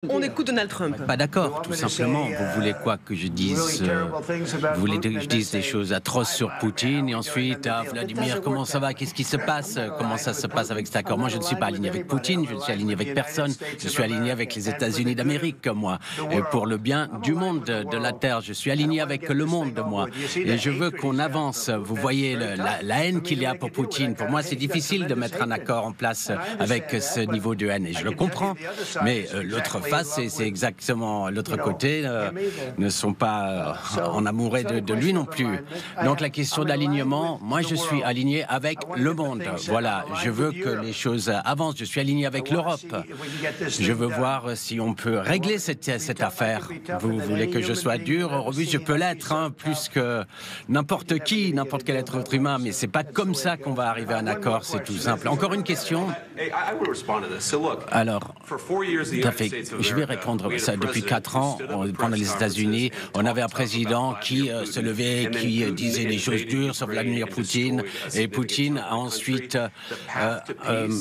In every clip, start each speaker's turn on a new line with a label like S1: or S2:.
S1: On écoute Donald Trump.
S2: Pas d'accord, tout simplement. Vous voulez quoi que je dise Vous voulez que je dise des choses atroces sur Poutine et ensuite, Vladimir, comment ça va? Qu'est-ce qui se passe? Comment ça se passe avec cet accord? Moi, je ne suis pas aligné avec Poutine, je ne suis aligné avec personne. Je suis aligné avec les États-Unis d'Amérique, moi. Et pour le bien du monde, de la Terre, je suis aligné avec le monde, moi. Et je veux qu'on avance. Vous voyez la haine qu'il y a pour Poutine. Pour moi, c'est difficile de mettre un accord en place avec ce niveau de haine. Et je le comprends. Mais l'autre face, c'est exactement l'autre côté, ne sont pas en amoureux de lui non plus. Donc la question d'alignement, moi je suis aligné avec le monde. Voilà, je veux que les choses avancent, je suis aligné avec l'Europe. Je veux voir si on peut régler cette affaire. Vous voulez que je sois dur, robuste, je peux l'être, plus que n'importe qui, n'importe quel être humain, mais c'est pas comme ça qu'on va arriver à un accord, c'est tout simple. Encore une question? Alors, tout à fait. Je vais répondre ça. Depuis 4 ans, pendant les États-Unis, on avait un président qui se levait, qui disait des choses dures sur Vladimir Poutine. Et Poutine a ensuite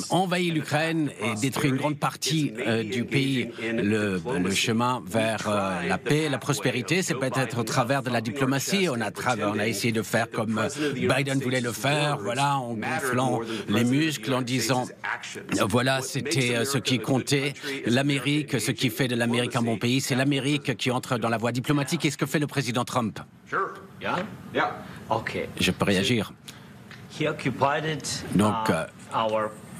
S2: envahi l'Ukraine et détruit une grande partie du pays. Le chemin vers la paix, la prospérité, c'est peut-être au travers de la diplomatie. On a essayé de faire comme Biden voulait le faire, voilà, en gonflant les muscles, en disant, voilà, c'était ce qui comptait. L'Amérique, ce qui fait de l'Amérique un bon pays, c'est l'Amérique qui entre dans la voie diplomatique. Et ce que fait le président Trump? Je peux réagir. Donc,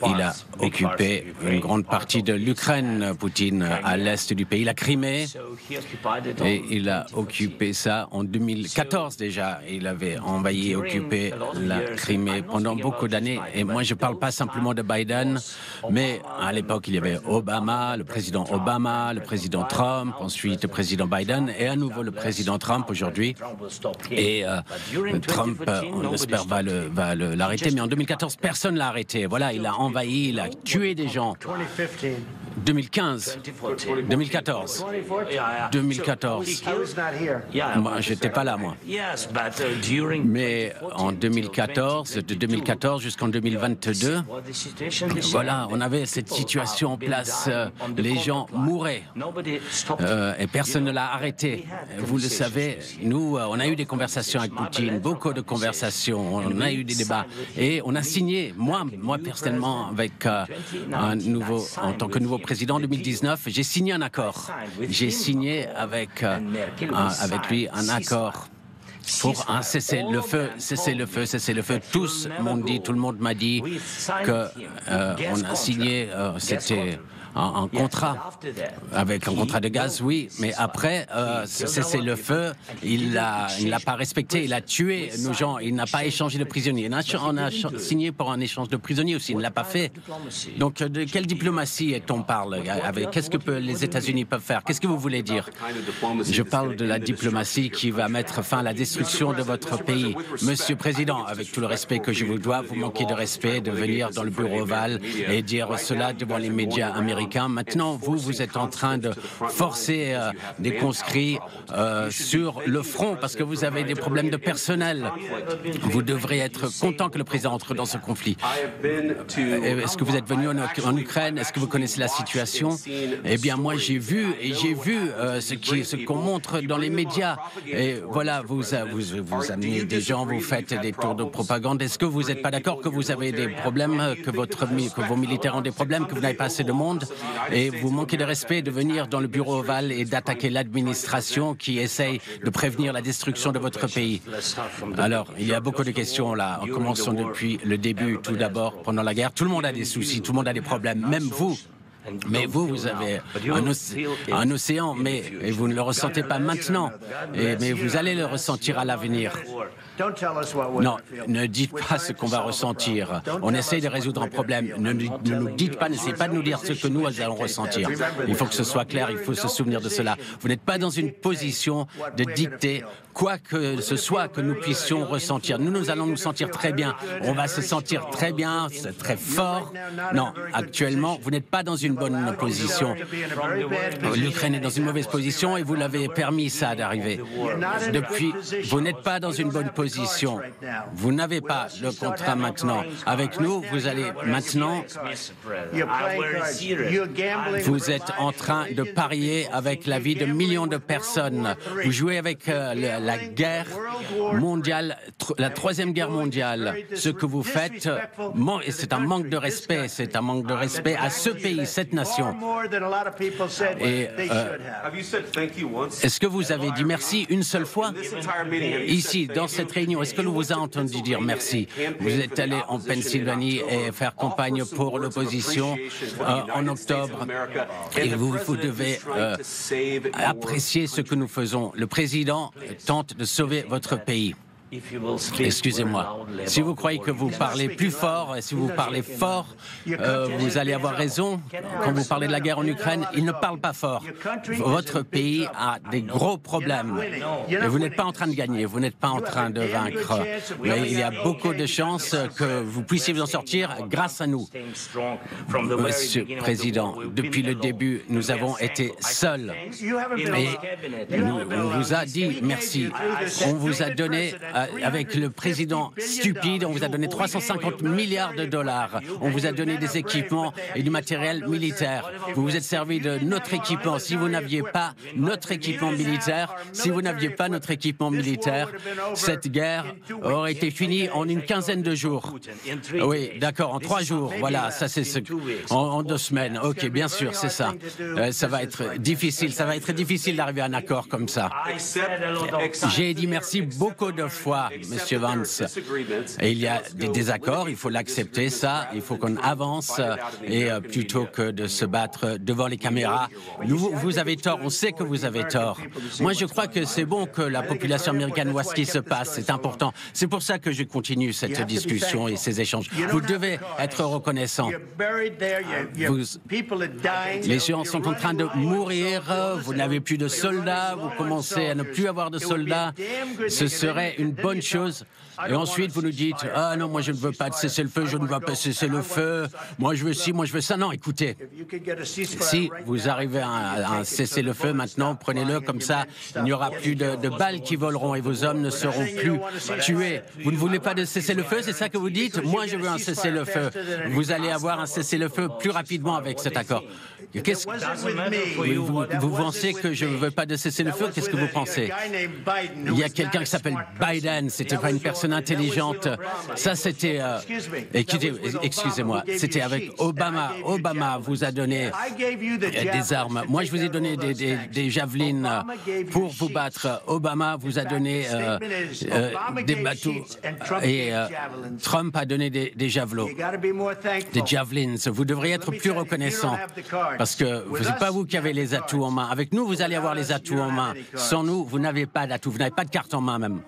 S2: il a occupé une grande partie de l'Ukraine, Poutine, à l'est du pays, la Crimée, et il a occupé ça en 2014 déjà. Il avait envahi et occupé la Crimée pendant beaucoup d'années. Et moi, je ne parle pas simplement de Biden, mais à l'époque, il y avait Obama, le président Trump, ensuite le président Biden, et à nouveau le président Trump aujourd'hui. Et Trump, on espère, va l'arrêter, mais en 2014, personne ne l'a arrêté. Voilà, il a envahi, il a tué des gens. 2015, 2014, 2014. Moi, j'étais pas là, moi. Mais en 2014, de 2014 jusqu'en 2022, voilà, on avait cette situation en place. Les gens mouraient et personne ne l'a arrêté. Vous le savez, nous, on a eu des conversations avec Poutine, beaucoup de conversations, on a eu des débats et on a signé, moi personnellement, avec en tant que nouveau président en 2019, j'ai signé un accord. J'ai signé avec lui un accord pour un cessez-le-feu. Tous m'ont dit, tout le monde m'a dit que on a signé, c'était un contrat, avec un contrat de gaz, oui, mais après, cessez-le-feu, il ne l'a pas respecté, il a tué nos gens, il n'a pas échangé de prisonniers. On a signé pour un échange de prisonniers aussi, il ne l'a pas fait. Donc, de quelle diplomatie est-on parle? Qu'est-ce que les États-Unis peuvent faire? Qu'est-ce que vous voulez dire? Je parle de la diplomatie qui va mettre fin à la destruction de votre pays. Monsieur le Président, avec tout le respect que je vous dois, vous manquez de respect de venir dans le bureau ovale et dire cela devant les médias américains. Maintenant, vous êtes en train de forcer des conscrits sur le front parce que vous avez des problèmes de personnel. Vous devrez être content que le président entre dans ce conflit. Est-ce que vous êtes venu en Ukraine? Est-ce que vous connaissez la situation? Eh bien, moi, j'ai vu ce qu'on montre dans les médias. Et voilà, vous amenez des gens, vous faites des tours de propagande. Est-ce que vous n'êtes pas d'accord que vous avez des problèmes, que vos militaires ont des problèmes, que vous n'avez pas assez de monde? Et vous manquez de respect de venir dans le bureau ovale et d'attaquer l'administration qui essaye de prévenir la destruction de votre pays. Alors, il y a beaucoup de questions là. Commençons depuis le début. Tout d'abord, pendant la guerre, tout le monde a des soucis, tout le monde a des problèmes, même vous. Mais vous avez un océan, mais vous ne le ressentez pas maintenant. Mais vous allez le ressentir à l'avenir. Non, ne dites pas ce qu'on va ressentir. On essaye de résoudre un problème. Ne nous dites pas, n'essayez pas de nous dire ce que nous allons ressentir. Il faut que ce soit clair, il faut se souvenir de cela. Vous n'êtes pas dans une position de dicter quoi que ce soit que nous puissions ressentir. Nous allons nous sentir très bien. On va se sentir très bien, très fort. Non, actuellement, vous n'êtes pas dans une une bonne position. L'Ukraine est dans une mauvaise position et vous l'avez permis ça d'arriver. Depuis, vous n'êtes pas dans une bonne position. Vous n'avez pas le contrat maintenant. Avec nous, vous allez maintenant... Vous êtes en train de parier avec la vie de millions de personnes. Vous jouez avec la guerre mondiale, la troisième guerre mondiale. Ce que vous faites, c'est un manque de respect. C'est un manque de respect à ce pays, cette nation. Et est-ce que vous avez dit merci une seule fois ici, dans cette réunion? Est-ce que l'on vous a entendu dire merci? Vous êtes allé en Pennsylvanie et faire campagne pour l'opposition en octobre. Et vous devez apprécier ce que nous faisons. Le président tente de sauver votre pays. Excusez-moi. Si vous croyez que vous parlez plus fort, et si vous parlez fort, vous allez avoir raison. Quand vous parlez de la guerre en Ukraine, il ne parle pas fort. Votre pays a des gros problèmes. Et vous n'êtes pas en train de gagner, vous n'êtes pas en train de vaincre. Mais il y a beaucoup de chances que vous puissiez vous en sortir grâce à nous. Monsieur le Président, depuis le début, nous avons été seuls. Et on vous a dit merci. On vous a donné... Avec le président stupide, on vous a donné 350 milliards de dollars. On vous a donné des équipements et du matériel militaire. Vous vous êtes servi de notre équipement. Si vous n'aviez pas notre équipement militaire, cette guerre aurait été finie en une quinzaine de jours. Oui, d'accord, en 3 jours. Voilà, ça c'est en 2 semaines. Ok, bien sûr, c'est ça. Ça va être difficile. Ça va être difficile d'arriver à un accord comme ça. J'ai dit merci beaucoup de fois, Monsieur Vance. Et il y a des désaccords, il faut l'accepter, ça. Il faut qu'on avance et plutôt que de se battre devant les caméras. Vous avez tort, on sait que vous avez tort. Moi, je crois que c'est bon que la population américaine voit ce qui se passe, c'est important. C'est pour ça que je continue cette discussion et ces échanges. Vous devez être reconnaissant. Les gens sont en train de mourir, vous n'avez plus de soldats, vous commencez à ne plus avoir de soldats. Ce serait une bonne chose. Et ensuite, vous nous dites « Ah non, moi je ne veux pas de cessez-le-feu, je ne veux pas cesser le feu, moi je veux ci, moi je veux ça. » Non, écoutez, si vous arrivez à un cessez-le-feu maintenant, prenez-le comme ça, il n'y aura plus de balles qui voleront et vos hommes ne seront plus tués. Vous ne voulez pas de cessez-le-feu, c'est ça que vous dites? Moi je veux un cessez-le-feu. Vous allez avoir un cessez-le-feu plus rapidement avec cet accord. Vous pensez que je ne veux pas de cessez-le-feu? Qu'est-ce que vous pensez? Il y a quelqu'un qui s'appelle Biden, c'était pas une personne intelligente. Ça, c'était... excusez-moi, c'était avec Obama. Obama vous a donné des armes. Moi, je vous ai donné des javelines pour vous battre. Obama vous a donné des bateaux. Et Trump a donné des javelots, des javelins. Vous devriez être plus reconnaissant. Parce que ce n'est pas vous qui avez les atouts en main. Avec nous, vous allez avoir les atouts en main. Sans nous, vous n'avez pas d'atouts. Vous n'avez pas de carte en main même.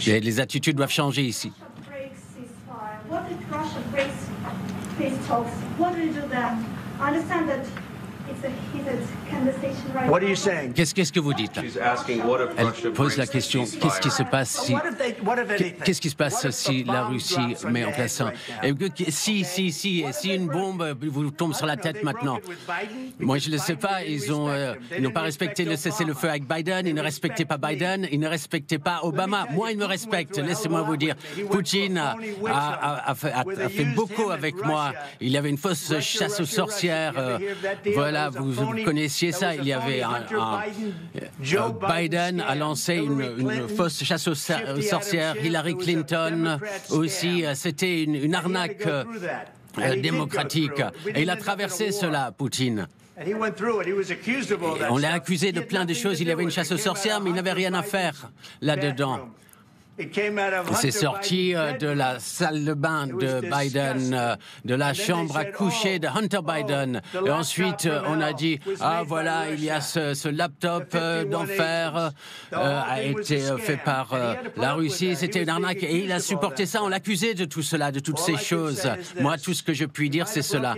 S2: Et les attitudes doivent changer ici. Qu'est-ce que vous dites là? Elle pose la question, qu'est-ce qui se passe si la Russie met en place ça? Si une bombe vous tombe sur la tête maintenant? Moi je ne le sais pas, ils n'ont pas respecté le cessez-le-feu avec Biden, ils ne respectaient pas Biden, ils ne respectaient pas Obama. Moi ils me respectent, laissez-moi vous dire. Poutine a fait beaucoup avec moi, il y avait une fausse chasse aux sorcières, voilà. Vous connaissiez ça, il y avait Biden a lancé une fausse chasse aux sorcières, Hillary Clinton aussi, c'était une arnaque démocratique. Et il a traversé cela, Poutine. On l'a accusé de plein de choses, il y avait une chasse aux sorcières, mais il n'avait rien à faire là-dedans. C'est sorti de la salle de bain de Biden, de la chambre à coucher de Hunter Biden. Et ensuite, on a dit, ah voilà, il y a ce laptop d'enfer a été fait par la Russie, c'était une arnaque. Et il a supporté ça, on l'accusait de tout cela, de toutes ces choses. Moi, tout ce que je puis dire, c'est cela.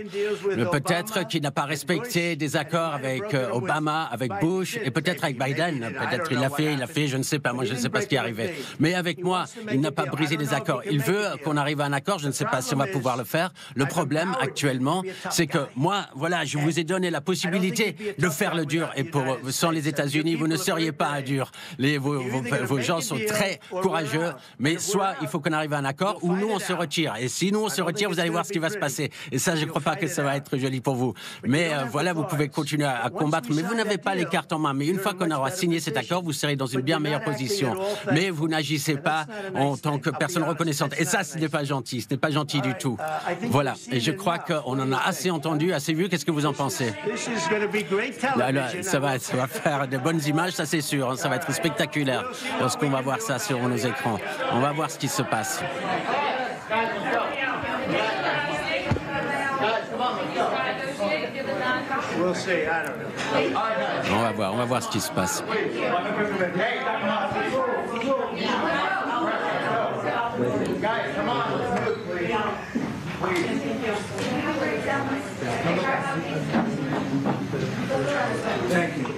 S2: Peut-être qu'il n'a pas respecté des accords avec Obama, avec Bush, et peut-être avec Biden. Peut-être il l'a fait, je ne sais pas, moi je ne sais pas ce qui est arrivé. Mais avec avec moi, il n'a pas brisé les accords. Il veut qu'on arrive à un accord, je ne sais pas si on va pouvoir le faire. Le problème actuellement, c'est que moi, voilà, je vous ai donné la possibilité de faire le dur. Et sans les États-Unis, vous ne seriez pas un dur. Vos gens sont très courageux, mais soit il faut qu'on arrive à un accord, ou nous on se retire. Et si nous on se retire, vous allez voir ce qui va se passer. Et ça, je ne crois pas que ça va être joli pour vous. Mais voilà, vous pouvez continuer à combattre, mais vous n'avez pas les cartes en main. Mais une fois qu'on aura signé cet accord, vous serez dans une bien meilleure position. Mais vous n'agissez pas en tant que personne reconnaissante. Et ça, ce n'est pas gentil. Ce n'est pas gentil du tout. Voilà. Et je crois qu'on en a assez entendu, assez vu. Qu'est-ce que vous en pensez? Là, ça va faire de bonnes images, ça c'est sûr. Hein. Ça va être spectaculaire lorsqu'on va voir ça sur nos écrans. On va voir ce qui se passe. On va voir ce qui se passe.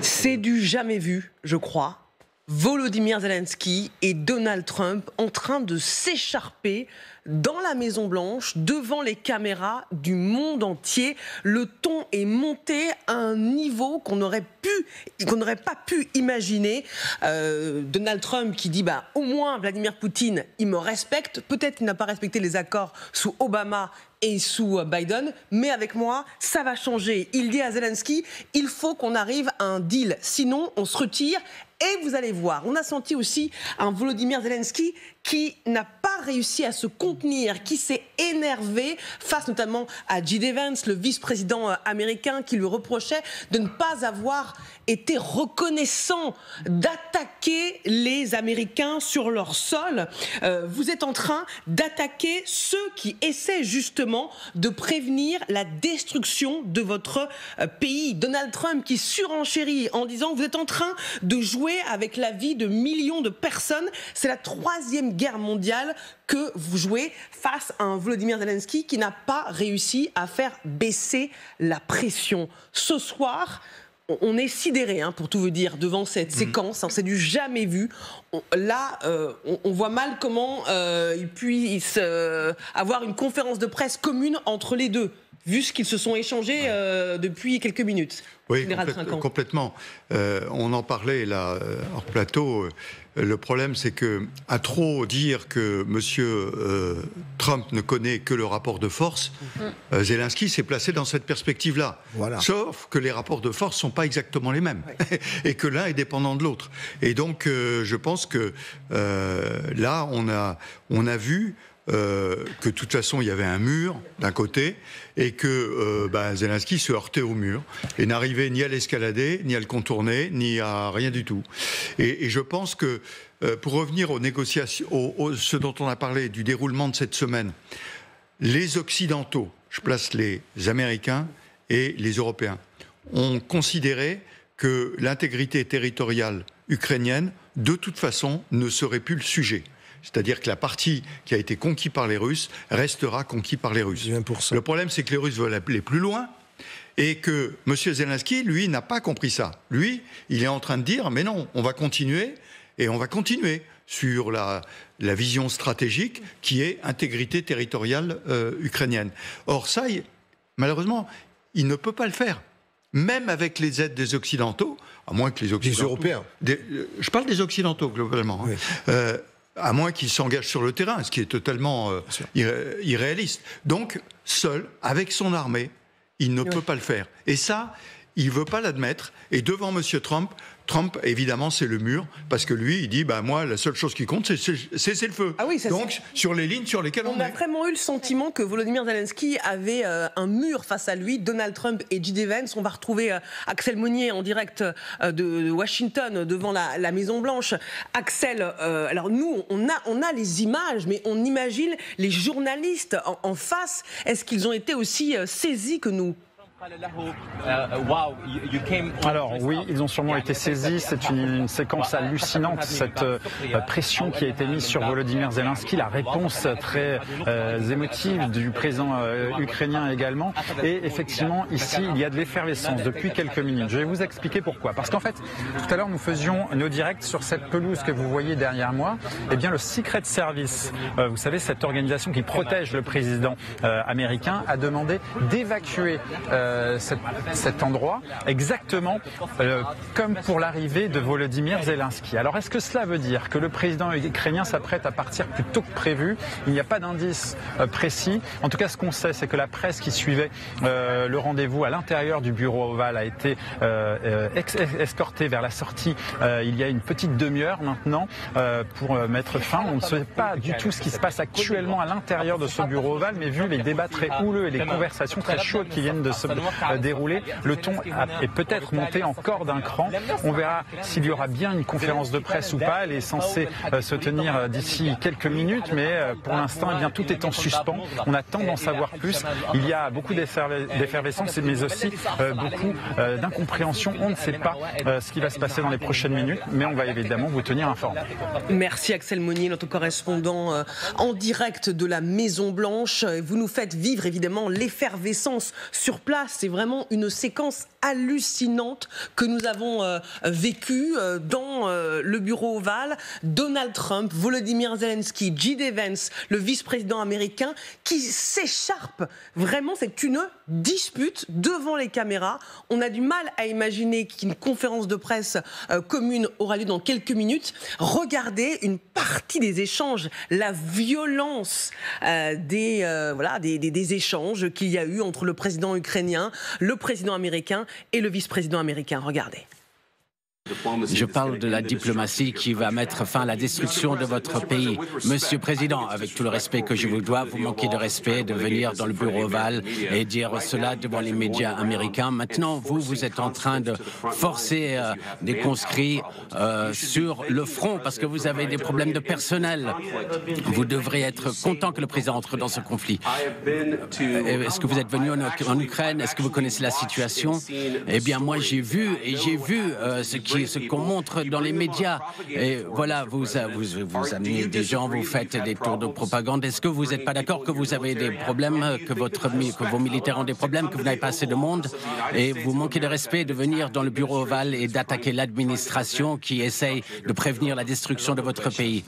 S1: C'est du jamais vu, je crois. Volodymyr Zelensky et Donald Trump en train de s'écharper dans la Maison-Blanche, devant les caméras du monde entier. Le ton est monté à un niveau qu'on n'aurait pas pu imaginer. Donald Trump qui dit au moins Vladimir Poutine, il me respecte. Peut-être qu'il n'a pas respecté les accords sous Obama et sous Biden, mais avec moi, ça va changer. Il dit à Zelensky, il faut qu'on arrive à un deal, sinon on se retire. Et vous allez voir, on a senti aussi un Volodymyr Zelensky qui n'a pas réussi à se contenir, qui s'est énervé face notamment à J.D. Vance, le vice-président américain, qui lui reprochait de ne pas avoir été reconnaissant d'attaquer les Américains sur leur sol. Vous êtes en train d'attaquer ceux qui essaient justement de prévenir la destruction de votre pays. Donald Trump qui surenchérit en disant que vous êtes en train de jouer avec la vie de millions de personnes. C'est la 3e guerre mondiale que vous jouez face à un Volodymyr Zelensky qui n'a pas réussi à faire baisser la pression. Ce soir, on est sidéré, pour tout vous dire, devant cette séquence. C'est du jamais vu. On voit mal comment il puisse avoir une conférence de presse commune entre les deux, vu ce qu'ils se sont échangés depuis quelques minutes.
S3: Oui, complètement. On en parlait là, hors plateau. Le problème, c'est que à trop dire que M. Trump ne connaît que le rapport de force, Zelensky s'est placé dans cette perspective-là. Voilà. Sauf que les rapports de force ne sont pas exactement les mêmes. Ouais. Et que l'un est dépendant de l'autre. Et donc, je pense que là, on a vu que de toute façon il y avait un mur d'un côté et que Zelensky se heurtait au mur et n'arrivait ni à l'escalader, ni à le contourner, ni à rien du tout. Et je pense que pour revenir aux négociations, ce dont on a parlé, du déroulement de cette semaine, les Occidentaux, je place les Américains et les Européens, ont considéré que l'intégrité territoriale ukrainienne, de toute façon, ne serait plus le sujet. C'est-à-dire que la partie qui a été conquise par les Russes restera conquise par les Russes. Le problème, c'est que les Russes veulent aller plus loin et que M. Zelensky, lui, n'a pas compris ça. Lui, il est en train de dire, mais non, on va continuer et on va continuer sur la vision stratégique qui est intégrité territoriale ukrainienne. Or, ça, malheureusement, il ne peut pas le faire. Même avec les aides des Occidentaux, à moins que les Occidentaux...
S4: Des Européens.
S3: Je parle des Occidentaux, globalement. Oui. À moins qu'ils s'engagent sur le terrain, ce qui est totalement irréaliste. Donc, seul, avec son armée, il ne peut pas le faire. Et ça, il ne veut pas l'admettre. Et devant M. Trump, évidemment, c'est le mur, parce que lui, il dit, moi, la seule chose qui compte, c'est le feu.
S1: Ah oui,
S3: donc, sur les lignes sur lesquelles on est.
S1: On a vraiment eu le sentiment que Volodymyr Zelensky avait un mur face à lui, Donald Trump et J.D. Vance. On va retrouver Axel Monnier en direct de Washington, devant la Maison-Blanche. Axel, alors nous, on a les images, mais on imagine les journalistes en face. Est-ce qu'ils ont été aussi saisis que nous ?
S4: Alors oui, ils ont sûrement été saisis. C'est une séquence hallucinante, cette pression qui a été mise sur Volodymyr Zelensky, la réponse très émotive du président ukrainien également. Et effectivement, ici, il y a de l'effervescence depuis quelques minutes. Je vais vous expliquer pourquoi. Parce qu'en fait, tout à l'heure, nous faisions nos directs sur cette pelouse que vous voyez derrière moi. Eh bien, le Secret Service, vous savez, cette organisation qui protège le président américain, a demandé d'évacuer cet endroit exactement comme pour l'arrivée de Volodymyr Zelensky. Alors est-ce que cela veut dire que le président ukrainien s'apprête à partir plus tôt que prévu? Il n'y a pas d'indice précis. En tout cas, ce qu'on sait, c'est que la presse qui suivait le rendez-vous à l'intérieur du bureau ovale a été escortée vers la sortie il y a une petite demi-heure maintenant pour mettre fin. On ne sait pas du tout ce qui se passe actuellement à l'intérieur de ce bureau ovale, mais vu les débats très houleux et les conversations très chaudes qui viennent de se dérouler, le ton est peut-être monté encore d'un cran. On verra s'il y aura bien une conférence de presse ou pas. Elle est censée se tenir d'ici quelques minutes, mais pour l'instant, eh bien, tout est en suspens. On attend d'en savoir plus. Il y a beaucoup d'effervescence, mais aussi beaucoup d'incompréhension. On ne sait pas ce qui va se passer dans les prochaines minutes, mais on va évidemment vous tenir informé.
S1: Merci Axel Monnier, notre correspondant en direct de la Maison-Blanche. Vous nous faites vivre évidemment l'effervescence sur place. C'est vraiment une séquence hallucinante que nous avons vécue dans le bureau ovale. Donald Trump, Volodymyr Zelensky, J.D. Vance, le vice-président américain, qui s'écharpent. Vraiment, c'est une dispute devant les caméras. On a du mal à imaginer qu'une conférence de presse commune aura lieu dans quelques minutes. Regardez une partie des échanges, la violence des échanges qu'il y a eu entre le président ukrainien, le président américain et le vice-président américain. Regardez.
S2: Je parle de la diplomatie qui va mettre fin à la destruction de votre pays. Monsieur le Président, avec tout le respect que je vous dois, vous manquez de respect de venir dans le bureau ovale et dire cela devant les médias américains. Maintenant, vous êtes en train de forcer des conscrits sur le front parce que vous avez des problèmes de personnel. Vous devrez être content que le président entre dans ce conflit. Est-ce que vous êtes venu en Ukraine? Est-ce que vous connaissez la situation? Eh bien, moi, j'ai vu ce qu'on montre dans les médias. Et voilà, vous amenez des gens, vous faites des tours de propagande. Est-ce que vous n'êtes pas d'accord que vous avez des problèmes, que vos militaires ont des problèmes, que vous n'avez pas assez de monde? Et vous manquez de respect de venir dans le bureau ovale et d'attaquer l'administration qui essaye de prévenir la destruction de votre pays.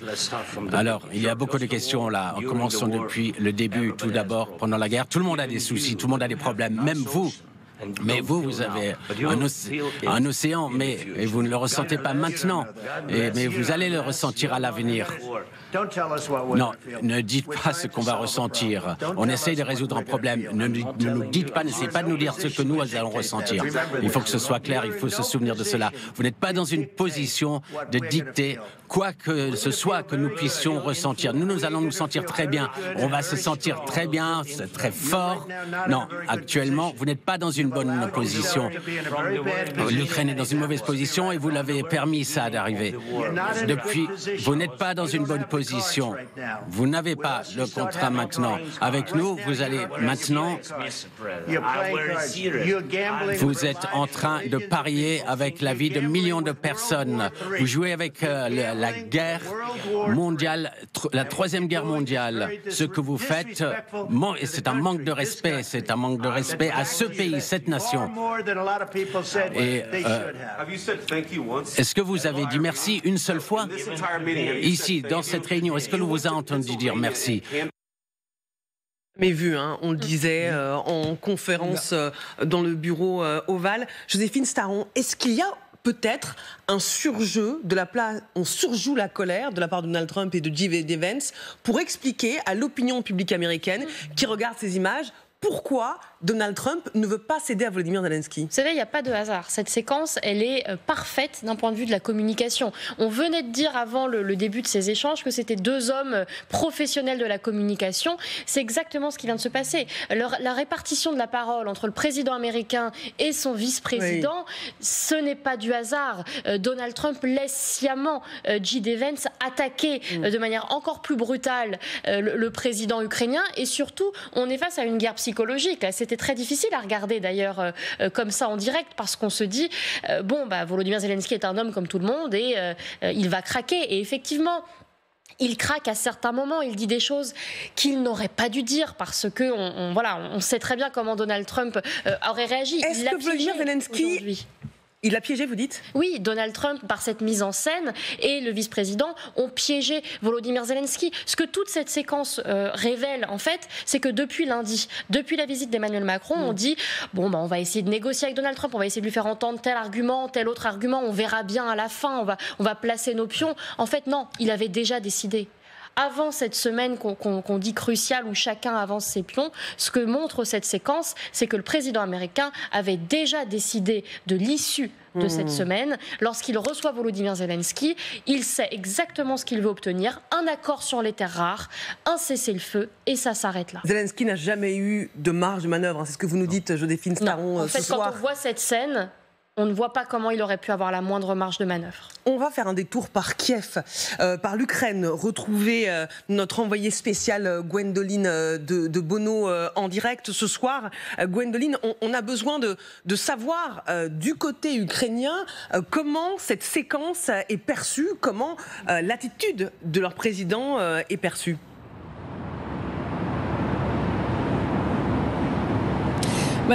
S2: Alors, il y a beaucoup de questions là. En commençant depuis le début, tout d'abord, pendant la guerre. Tout le monde a des soucis, tout le monde a des problèmes, même vous. Mais vous avez un océan, mais vous ne le ressentez pas maintenant. Mais vous allez le ressentir à l'avenir. Non, ne dites pas ce qu'on va ressentir. On essaye de résoudre un problème. Ne nous dites pas, n'essayez pas de nous dire ce que nous allons ressentir. Il faut que ce soit clair, il faut se souvenir de cela. Vous n'êtes pas dans une position de dicter quoi que ce soit que nous puissions ressentir. Nous allons nous sentir très bien. On va se sentir très bien, très fort. Non, actuellement, vous n'êtes pas dans une bonne position. L'Ukraine est dans une mauvaise position et vous l'avez permis ça d'arriver. Depuis, vous n'êtes pas dans une bonne position. Vous n'avez pas le contrat maintenant. Avec nous, vous allez maintenant... Vous êtes en train de parier avec la vie de millions de personnes. Vous jouez avec la guerre mondiale, la troisième guerre mondiale. Ce que vous faites, c'est un manque de respect. C'est un manque de respect à ce pays, cette nation. Et est-ce que vous avez dit merci une seule fois ici, dans cette réunion? Est-ce que l'on vous a entendu dire merci?
S1: Mais vu, on le disait en conférence dans le bureau ovale. Joséphine Staron, est-ce qu'il y a peut-être un surjeu on surjoue la colère de la part de Donald Trump et de J.D. Vance pour expliquer à l'opinion publique américaine qui regarde ces images pourquoi Donald Trump ne veut pas céder à Volodymyr Zelensky?
S5: Vous savez, il n'y a pas de hasard. Cette séquence, elle est parfaite d'un point de vue de la communication. On venait de dire avant le début de ces échanges que c'était deux hommes professionnels de la communication. C'est exactement ce qui vient de se passer. La répartition de la parole entre le président américain et son vice-président, ce n'est pas du hasard. Donald Trump laisse sciemment J.D. Vance attaquer de manière encore plus brutale le président ukrainien. Et surtout, on est face à une guerre psychologique. C'est c'était très difficile à regarder d'ailleurs comme ça en direct, parce qu'on se dit, Volodymyr Zelensky est un homme comme tout le monde et il va craquer. Et effectivement, il craque à certains moments, il dit des choses qu'il n'aurait pas dû dire, parce que on sait très bien comment Donald Trump aurait réagi.
S1: Est-ce que Volodymyr Zelensky... Il l'a piégé, vous dites ?
S5: Oui, Donald Trump, par cette mise en scène, et le vice-président ont piégé Volodymyr Zelensky. Ce que toute cette séquence révèle, en fait, c'est que depuis lundi, depuis la visite d'Emmanuel Macron, on dit on va essayer de négocier avec Donald Trump, on va essayer de lui faire entendre tel argument, tel autre argument, on verra bien à la fin, on va placer nos pions. En fait, non, il avait déjà décidé. Avant cette semaine qu'on dit cruciale, où chacun avance ses pions, ce que montre cette séquence, c'est que le président américain avait déjà décidé de l'issue de cette semaine. Lorsqu'il reçoit Volodymyr Zelensky, il sait exactement ce qu'il veut obtenir, un accord sur les terres rares, un cessez-le-feu, et ça s'arrête là.
S1: Zelensky n'a jamais eu de marge de manœuvre, c'est ce que vous nous dites, Joséphine Staron, ce soir.
S5: Quand on voit cette scène, on ne voit pas comment il aurait pu avoir la moindre marge de manœuvre.
S1: On va faire un détour par Kiev, par l'Ukraine, retrouver notre envoyée spéciale Gwendoline de Bono en direct ce soir. Gwendoline, on a besoin de savoir du côté ukrainien comment cette séquence est perçue, comment l'attitude de leur président est perçue.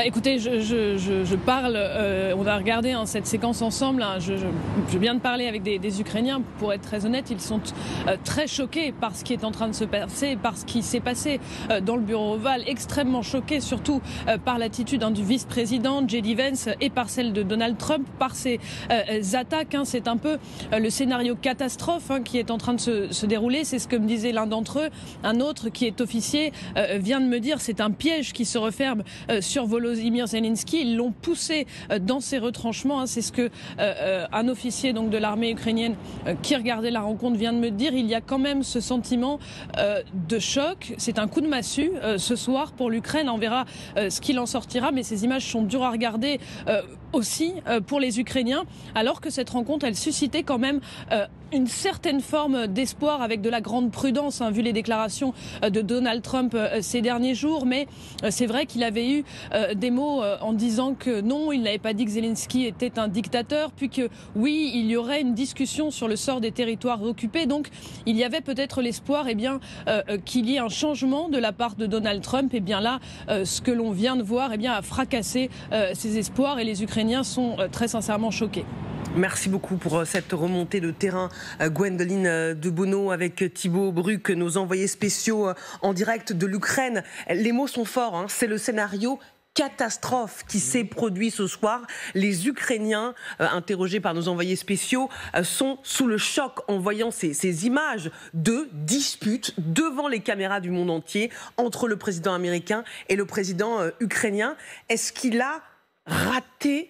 S6: Écoutez, je parle, on a regardé cette séquence ensemble, je viens de parler avec des Ukrainiens, pour être très honnête, ils sont très choqués par ce qui est en train de se passer, par ce qui s'est passé dans le bureau ovale, extrêmement choqués surtout par l'attitude du vice-président J.D. Vance et par celle de Donald Trump, par ces attaques. C'est un peu le scénario catastrophe qui est en train de se dérouler, c'est ce que me disait l'un d'entre eux. Un autre qui est officier vient de me dire c'est un piège qui se referme sur Volodymyr Zelensky. Ils l'ont poussé dans ses retranchements. C'est ce que un officier de l'armée ukrainienne qui regardait la rencontre vient de me dire. Il y a quand même ce sentiment de choc. C'est un coup de massue ce soir pour l'Ukraine. On verra ce qu'il en sortira, mais ces images sont dures à regarder aussi pour les Ukrainiens, alors que cette rencontre, elle suscitait quand même une certaine forme d'espoir, avec de la grande prudence, vu les déclarations de Donald Trump ces derniers jours. Mais c'est vrai qu'il avait eu des mots en disant que non, il n'avait pas dit que Zelensky était un dictateur, puis que oui, il y aurait une discussion sur le sort des territoires occupés. Donc il y avait peut-être l'espoir qu'il y ait un changement de la part de Donald Trump. Et bien là, ce que l'on vient de voir a fracassé ces espoirs, et les Ukrainiens sont très sincèrement choqués.
S1: Merci beaucoup pour cette remontée de terrain, Gwendoline de Bono, avec Thibaut Bruck, nos envoyés spéciaux en direct de l'Ukraine. Les mots sont forts, c'est le scénario catastrophe qui s'est produit ce soir. Les Ukrainiens, interrogés par nos envoyés spéciaux, sont sous le choc en voyant ces images de disputes devant les caméras du monde entier entre le président américain et le président ukrainien. Est-ce qu'il a raté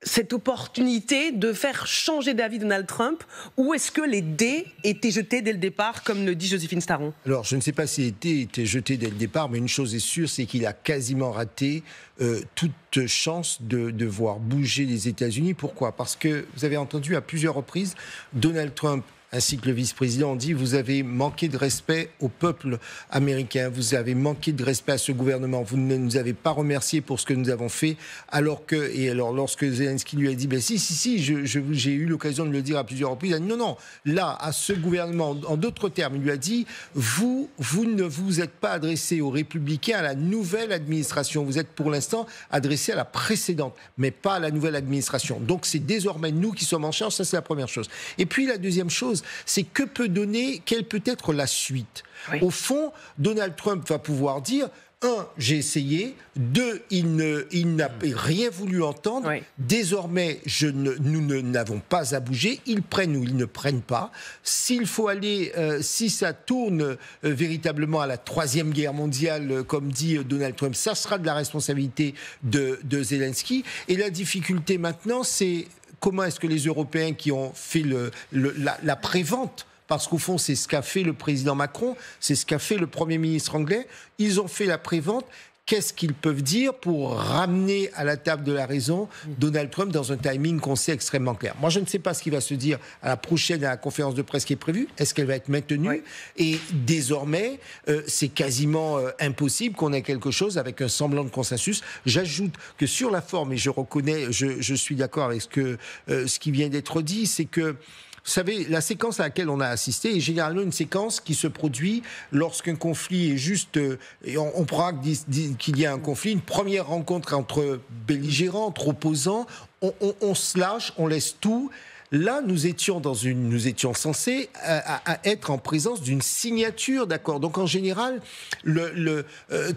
S1: cette opportunité de faire changer d'avis Donald Trump, ou est-ce que les dés étaient jetés dès le départ, comme le dit Joséphine Staron ?
S7: Alors, je ne sais pas si les dés étaient jetés dès le départ, mais une chose est sûre, c'est qu'il a quasiment raté toute chance de voir bouger les États-Unis. Pourquoi ? Parce que vous avez entendu à plusieurs reprises, Donald Trump ainsi que le vice-président ont dit: vous avez manqué de respect au peuple américain, vous avez manqué de respect à ce gouvernement, vous ne nous avez pas remercié pour ce que nous avons fait, alors lorsque Zelensky lui a dit si, j'ai eu l'occasion de le dire à plusieurs reprises, il a dit non, là, à ce gouvernement, en d'autres termes, il lui a dit vous ne vous êtes pas adressé aux républicains, à la nouvelle administration, vous êtes pour l'instant adressé à la précédente, mais pas à la nouvelle administration. Donc c'est désormais nous qui sommes en charge, ça c'est la première chose. Et puis la deuxième chose, c'est quelle peut être la suite. Oui. Au fond, Donald Trump va pouvoir dire: 1, j'ai essayé. 2, il n'a rien voulu entendre. Oui. Désormais, nous n'avons pas à bouger. Ils prennent ou ils ne prennent pas. S'il faut aller, si ça tourne véritablement à la 3e guerre mondiale, comme dit Donald Trump, ça sera de la responsabilité de Zelensky. Et la difficulté maintenant, c'est comment est-ce que les Européens qui ont fait la prévente, parce qu'au fond, c'est ce qu'a fait le président Macron, c'est ce qu'a fait le Premier ministre anglais, ils ont fait la prévente. qu'est-ce qu'ils peuvent dire pour ramener à la table de la raison Donald Trump dans un timing qu'on sait extrêmement clair. Moi, je ne sais pas ce qui va se dire à la prochaine à la conférence de presse qui est prévue. Est-ce qu'elle va être maintenue? Et désormais, c'est quasiment impossible qu'on ait quelque chose avec un semblant de consensus. J'ajoute que sur la forme, et je reconnais, je suis d'accord avec ce qui vient d'être dit, c'est que vous savez, la séquence à laquelle on a assisté est généralement une séquence qui se produit lorsqu'un conflit est juste... et on prend qu'il y a un conflit, une première rencontre entre belligérants, entre opposants, on se lâche, on laisse tout. Là, nous étions censés être en présence d'une signature d'accord. Donc, en général,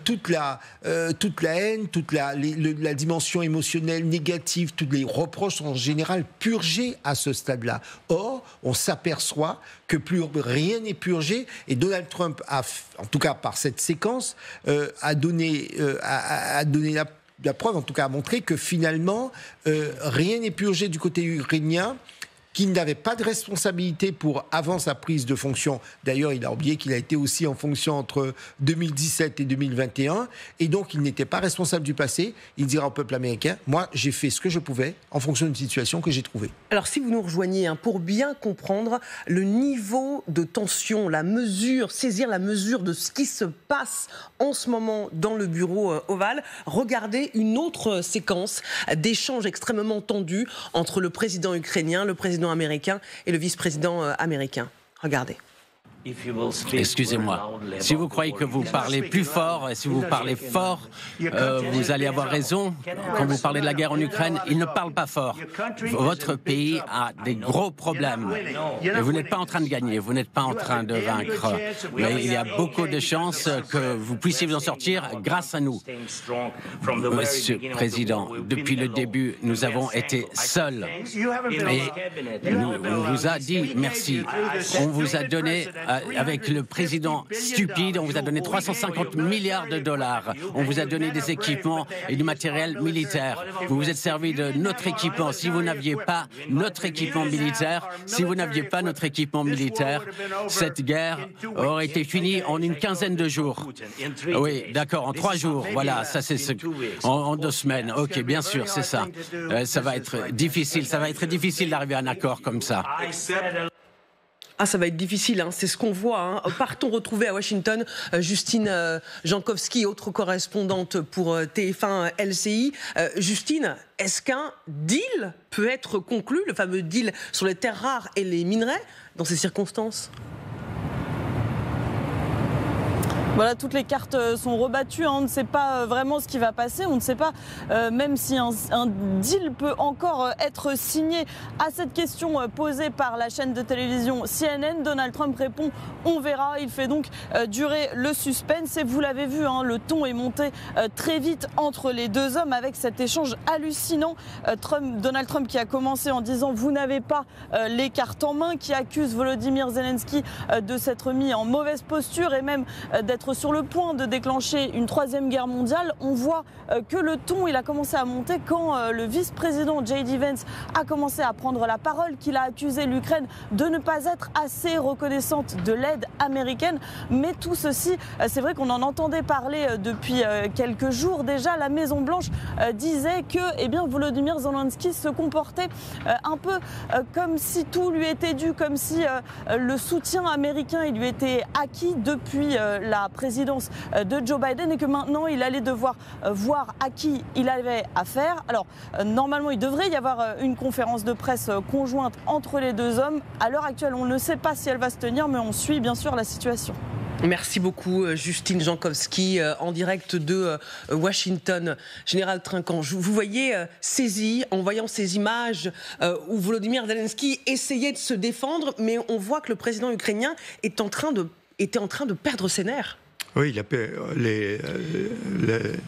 S7: toute la haine, toute la dimension émotionnelle négative, tous les reproches sont en général purgés à ce stade-là. Or, on s'aperçoit que plus rien n'est purgé, et Donald Trump en tout cas par cette séquence, a donné la preuve, en tout cas a montré que finalement, rien n'est purgé du côté ukrainien, qu'il n'avait pas de responsabilité avant sa prise de fonction. D'ailleurs, il a oublié qu'il a été aussi en fonction entre 2017 et 2021, et donc il n'était pas responsable du passé. Il dira au peuple américain, moi, j'ai fait ce que je pouvais en fonction d'une situation que j'ai trouvée.
S1: Alors, si vous nous rejoignez, pour bien comprendre le niveau de tension, saisir la mesure de ce qui se passe en ce moment dans le bureau ovale, regardez une autre séquence d'échanges extrêmement tendus entre le président ukrainien, le président américain et le vice-président américain. Regardez.
S2: Excusez-moi, si vous croyez que vous parlez plus fort, et si vous parlez fort, vous allez avoir raison. Quand vous parlez de la guerre en Ukraine, il ne parle pas fort. Votre pays a des gros problèmes. Et vous n'êtes pas en train de gagner, vous n'êtes pas en train de vaincre. Mais il y a beaucoup de chances que vous puissiez vous en sortir grâce à nous. Monsieur le Président, depuis le début, nous avons été seuls. Et on vous a dit merci. On vous a donné... Avec le président stupide, on vous a donné 350 milliards de dollars. On vous a donné des équipements et du matériel militaire. Vous vous êtes servi de notre équipement. Si vous n'aviez pas notre équipement militaire, cette guerre aurait été finie en une quinzaine de jours. Oui, d'accord, en 3 jours. Voilà, ça c'est en 2 semaines. Ok, bien sûr, c'est ça. Ça va être difficile d'arriver à un accord comme ça.
S1: Ça va être difficile, c'est ce qu'on voit. Partons retrouver à Washington Justine Jankowski, autre correspondante pour TF1 LCI. Justine, est-ce qu'un deal peut être conclu, le fameux deal sur les terres rares et les minerais, dans ces circonstances ?
S8: Voilà, toutes les cartes sont rebattues, on ne sait pas vraiment ce qui va passer, on ne sait pas même si un deal peut encore être signé. À cette question posée par la chaîne de télévision CNN, Donald Trump répond « on verra ». Il fait donc durer le suspense et vous l'avez vu, le ton est monté très vite entre les deux hommes avec cet échange hallucinant. Donald Trump qui a commencé en disant « vous n'avez pas les cartes en main », qui accuse Volodymyr Zelensky de s'être mis en mauvaise posture et même d'être sur le point de déclencher une 3e guerre mondiale. On voit que le ton il a commencé à monter quand le vice-président J.D. Vance a commencé à prendre la parole, qu'il a accusé l'Ukraine de ne pas être assez reconnaissante de l'aide américaine. Mais tout ceci, c'est vrai qu'on en entendait parler depuis quelques jours déjà. La Maison-Blanche disait que Volodymyr Zelensky se comportait un peu comme si tout lui était dû, comme si le soutien américain il lui était acquis depuis la présidence de Joe Biden et que maintenant il allait devoir voir à qui il avait affaire. Alors normalement il devrait y avoir une conférence de presse conjointe entre les deux hommes. À l'heure actuelle on ne sait pas si elle va se tenir, mais on suit bien sûr la situation.
S1: Merci beaucoup Justine Jankowski en direct de Washington. Général Trinquant, vous voyez saisi en voyant ces images où Volodymyr Zelensky essayait de se défendre, mais on voit que le président ukrainien était en train de perdre ses nerfs.
S3: Oui,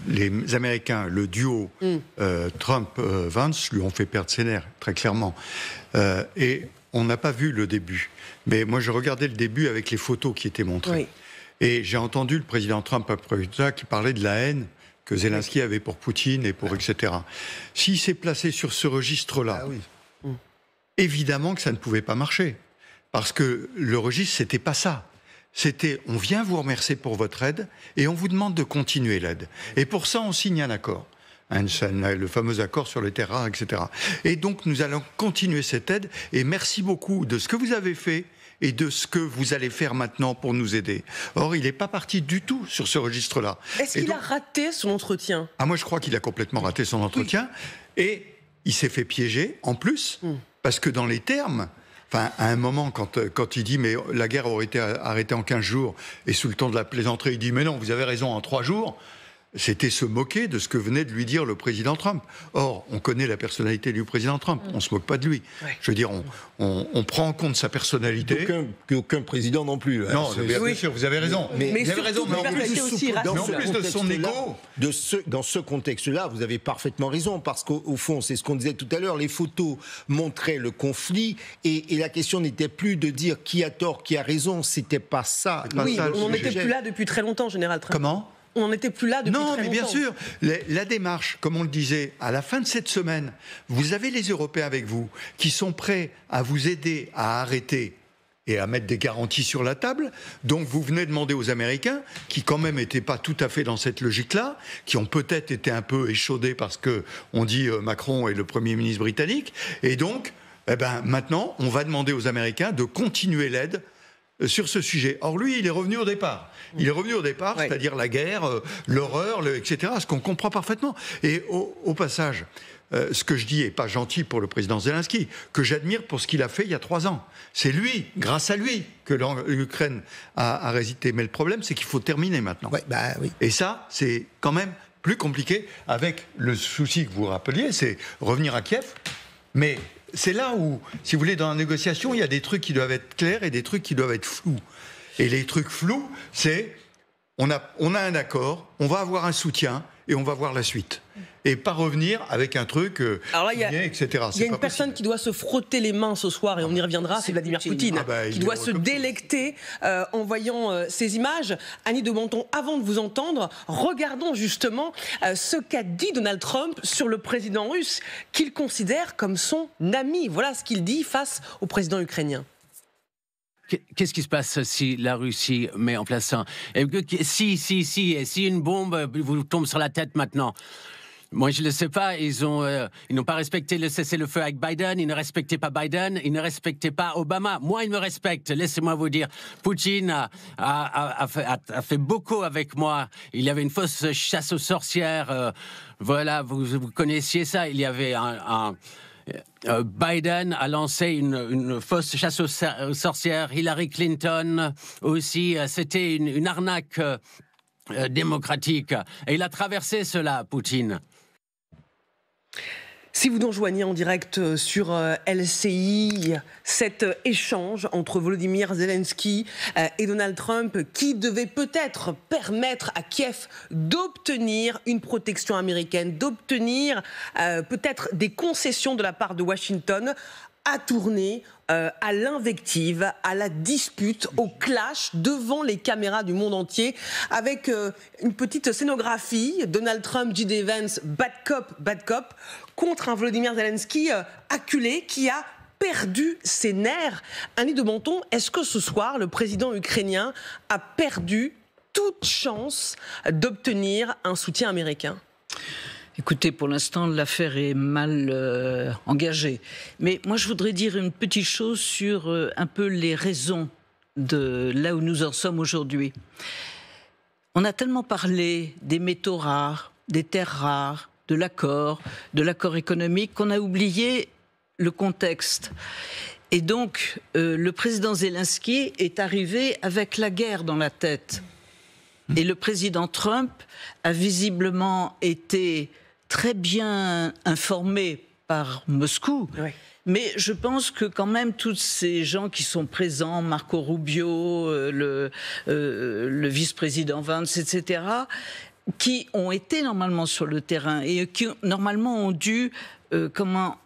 S3: les Américains, le duo Trump-Vance lui ont fait perdre ses nerfs, très clairement. Et on n'a pas vu le début. Mais moi, je regardais le début avec les photos qui étaient montrées. Oui. Et j'ai entendu le président Trump, après ça, qui parlait de la haine que Zelensky avait pour Poutine et pour etc. S'il s'est placé sur ce registre-là, évidemment que ça ne pouvait pas marcher. Parce que le registre, c'était pas ça. c'était on vient vous remercier pour votre aide et on vous demande de continuer l'aide. Et pour ça, on signe un accord. Le fameux accord sur le terrain, etc. Et donc, nous allons continuer cette aide. Et merci beaucoup de ce que vous avez fait et de ce que vous allez faire maintenant pour nous aider. Or, il n'est pas parti du tout sur ce registre-là.
S1: Est-ce qu'il a raté son entretien ?
S3: Moi, je crois qu'il a complètement raté son entretien. Oui. Et il s'est fait piéger, en plus, parce que dans les termes... Enfin, à un moment, quand il dit « mais la guerre aurait été arrêtée en 15 jours », et sous le ton de la plaisanterie, il dit « mais non, vous avez raison, en 3 jours », c'était se moquer de ce que venait de lui dire le président Trump. Or, on connaît la personnalité du président Trump, on ne se moque pas de lui. Ouais. Je veux dire, on prend en compte sa personnalité.
S7: Aucun président non plus.
S3: Non, bien sûr, vous avez raison.
S1: Mais vous avez raison, mais
S3: en plus de son égo.
S7: Dans ce contexte-là, vous avez parfaitement raison, parce qu'au fond, c'est ce qu'on disait tout à l'heure, les photos montraient le conflit, et la question n'était plus de dire qui a tort, qui a raison, c'était pas ça.
S1: Oui, on n'était plus là depuis très longtemps, Général Trump.
S3: Comment ?
S1: On n'était plus là depuis très longtemps.
S3: Non, mais bien sûr. La démarche, comme on le disait, à la fin de cette semaine, vous avez les Européens avec vous qui sont prêts à vous aider à arrêter et à mettre des garanties sur la table. Donc vous venez demander aux Américains, qui quand même n'étaient pas tout à fait dans cette logique-là, qui ont peut-être été un peu échaudés parce qu'on dit Macron est le Premier ministre britannique. Et donc, maintenant, on va demander aux Américains de continuer l'aide sur ce sujet. Or, lui, il est revenu au départ. Il est revenu au départ, ouais. C'est-à-dire la guerre, l'horreur, etc., ce qu'on comprend parfaitement. Et au passage, ce que je dis n'est pas gentil pour le président Zelensky, que j'admire pour ce qu'il a fait il y a 3 ans. C'est lui, grâce à lui, que l'Ukraine a résisté. Mais le problème, c'est qu'il faut terminer maintenant.
S7: Ouais, oui.
S3: Et ça, c'est quand même plus compliqué, avec le souci que vous rappeliez, c'est revenir à Kiev. Mais c'est là où, si vous voulez, dans la négociation, il y a des trucs qui doivent être clairs et des trucs qui doivent être flous. Et les trucs flous, c'est on a un accord, on va avoir un soutien et on va voir la suite. Et pas revenir avec un truc,
S1: alors là, il y a,
S3: etc.
S1: Il y a une personne qui doit se frotter les mains ce soir, et on y reviendra, c'est Vladimir Poutine, qui doit se délecter en voyant ces images. Annie de Menton, avant de vous entendre, regardons justement ce qu'a dit Donald Trump sur le président russe, qu'il considère comme son ami. Voilà ce qu'il dit face au président ukrainien.
S2: Qu'est-ce qui se passe si la Russie met en place ça ? Si une bombe vous tombe sur la tête maintenant ? Moi, je ne le sais pas. Ils n'ont pas respecté le cessez-le-feu avec Biden. Ils ne respectaient pas Biden. Ils ne respectaient pas Obama. Moi, ils me respectent. Laissez-moi vous dire. Poutine a fait beaucoup avec moi. Il y avait une fausse chasse aux sorcières. Voilà, vous connaissiez ça. Il y avait Biden a lancé une fausse chasse aux sorcières. Hillary Clinton aussi. C'était une arnaque démocratique. Et il a traversé cela, Poutine.
S1: Si vous nous rejoignez en direct sur LCI, cet échange entre Volodymyr Zelensky et Donald Trump qui devait peut-être permettre à Kiev d'obtenir une protection américaine, d'obtenir peut-être des concessions de la part de Washington, a tourné à l'invective, à la dispute, au clash devant les caméras du monde entier, avec une petite scénographie, Donald Trump, J.D. Vance, bad cop, contre un Volodymyr Zelensky acculé qui a perdu ses nerfs. Annie de Menton, est-ce que ce soir, le président ukrainien a perdu toute chance d'obtenir un soutien américain ?
S9: Écoutez, pour l'instant, l'affaire est mal engagée. Mais moi, je voudrais dire une petite chose sur un peu les raisons de là où nous en sommes aujourd'hui. On a tellement parlé des métaux rares, des terres rares, de l'accord économique, qu'on a oublié le contexte. Et donc, le président Zelensky est arrivé avec la guerre dans la tête. Et le président Trump a visiblement été très bien informé par Moscou. Oui. Mais je pense que quand même tous ces gens qui sont présents, Marco Rubio, le vice-président Vance, etc., qui ont été normalement sur le terrain et qui normalement ont dû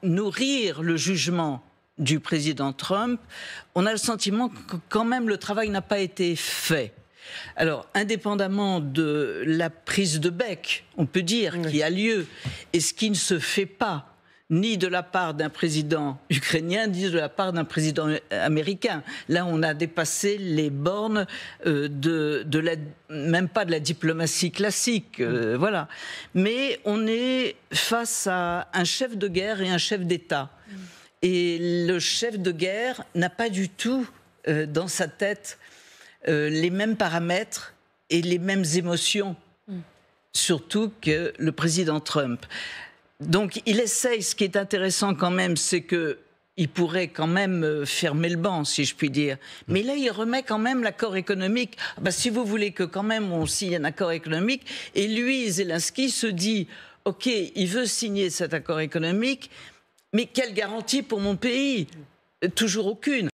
S9: nourrir le jugement du président Trump, on a le sentiment que quand même le travail n'a pas été fait. Alors, indépendamment de la prise de bec, on peut dire, qui a lieu, et ce qui ne se fait pas, ni de la part d'un président ukrainien, ni de la part d'un président américain. Là, on a dépassé les bornes même pas de la diplomatie classique, voilà. Mais on est face à un chef de guerre et un chef d'État. Et le chef de guerre n'a pas du tout dans sa tête les mêmes paramètres et les mêmes émotions, surtout que le président Trump. Donc il essaye, ce qui est intéressant quand même, c'est qu'il pourrait quand même fermer le banc, si je puis dire. Mais là, il remet quand même l'accord économique. Si vous voulez que quand même on signe un accord économique, et lui, Zelensky, se dit, OK, il veut signer cet accord économique, mais quelle garantie pour mon pays ? Toujours aucune.